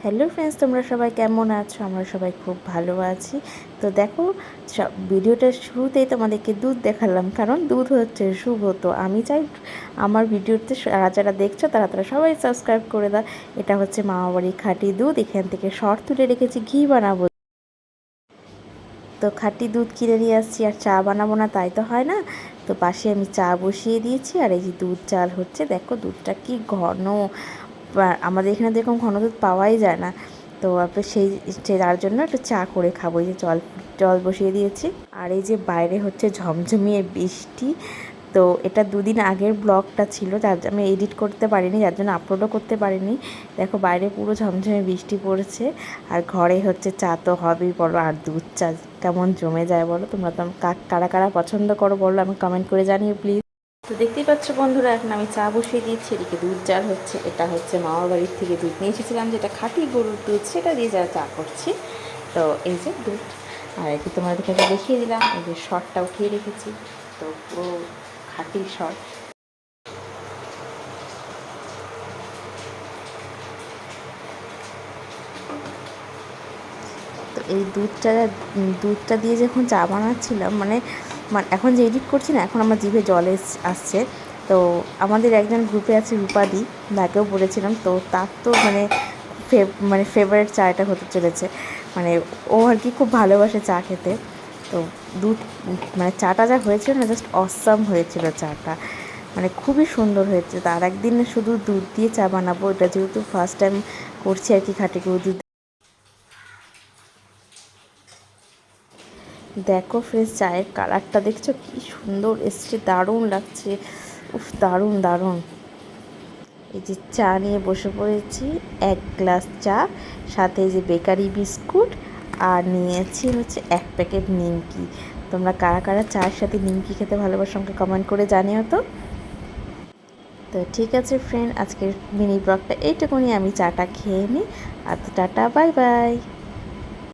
Hello friends, তোমরা সবাই কেমন আছো? আমরা সবাই খুব ভালো আছি। তো দেখো, ভিডিওটার শুরুতেই তোমাদেরকে দুধ দেখালাম, কারণ দুধ হচ্ছে শুভ। তো আমি চাই আমার ভিডিওতে যারা দেখছো তারা তারা সবাই সাবস্ক্রাইব করে দাও। এটা হচ্ছে মামাবাড়ির খাঁটি দুধ, এখান থেকে শর্ট তুলে রেখেছি ঘি বানাবো। তো খাঁটি দুধ কিনে নিয়ে আসছি, আর চা বানাবো না তাই তো হয় না। তো পাশে আমি চা বসিয়ে দিয়েছি, আর এই যে দুধ চাল হচ্ছে, দেখো দুধটা কি ঘন। আমাদের এখানে যেরকম ঘন দুধ পাওয়াই যায় না। তো আপনি তার জন্য একটু চা করে খাবো। এই যে জল জল বসিয়ে দিয়েছি, আর এই যে বাইরে হচ্ছে ঝমঝমিয়ে বৃষ্টি। তো এটা দুদিন আগের ব্লগটা ছিল, যার আমি এডিট করতে পারিনি, যার জন্য আপলোডও করতে পারিনি। দেখো বাইরে পুরো ঝমঝমে বৃষ্টি পড়েছে, আর ঘরে হচ্ছে চা তো হবেই বলো। আর দুধ চা কেমন জমে যায় বলো। তোমরা তো কারা কারা পছন্দ করো বলো, আমি কমেন্ট করে জানিও প্লিজ। তো দেখতেই পাচ্ছ বন্ধুরা, এখন আমি চা বসিয়ে দিয়েছি, এদিকে দুধ জাল হচ্ছে। এটা হচ্ছে মামার বাড়ির থেকে দুধ নিয়ে এসেছিলাম, যেটা খাঁটি গরুর দুধ, সেটা দিয়ে যা চা করছি। তো এই যে দুধ, আর এটি তোমাদেরকে দেখিয়ে দিলাম, এই যে শর্টটা উঠিয়ে রেখেছি। তো পুরো খাঁটি শর্ট। তো এই দুধটা দিয়ে যখন চা বানাচ্ছিলাম, মানে এখন যে এডিট করছি না, এখন আমার জিভে জল আসছে। তো আমাদের একজন গ্রুপে আছে রূপাদি, তাকেও বলেছিলাম। তো তার তো মানে ফেভারিট চাটা হতে চলেছে। মানে ও আর কি খুব ভালোবাসে চা খেতে। তো দুধ মানে চাটা যা হয়েছিল না, জাস্ট অসাম হয়েছিল চাটা, মানে খুবই সুন্দর হয়েছে। তার একদিন শুধু দুধ দিয়ে চা বানাবো, এটা যেহেতু ফার্স্ট টাইম করছি আর কি, খাঁটি গরুর দুধ। দেখো ফ্রেশ, চায়ের কালারটা দেখছো কি সুন্দর এসছে, দারুণ লাগছে। উফ, দারুণ দারুণ। এই যে চা নিয়ে বসে পড়েছি, এক গ্লাস চা, সাথে এই যে বেকারি বিস্কুট, আর নিয়েছি হচ্ছে এক প্যাকেট নিমকি। তোমরা কারা কারা চায়ের সাথে নিমকি খেতে ভালোবাসো আমাকে কমেন্ট করে জানিও তো। তো ঠিক আছে ফ্রেন্ড, আজকের মিনি ব্লগটা এইটুকুনি, আমি চাটা খেয়ে নিই। আর তো টাটা, বাই বাই।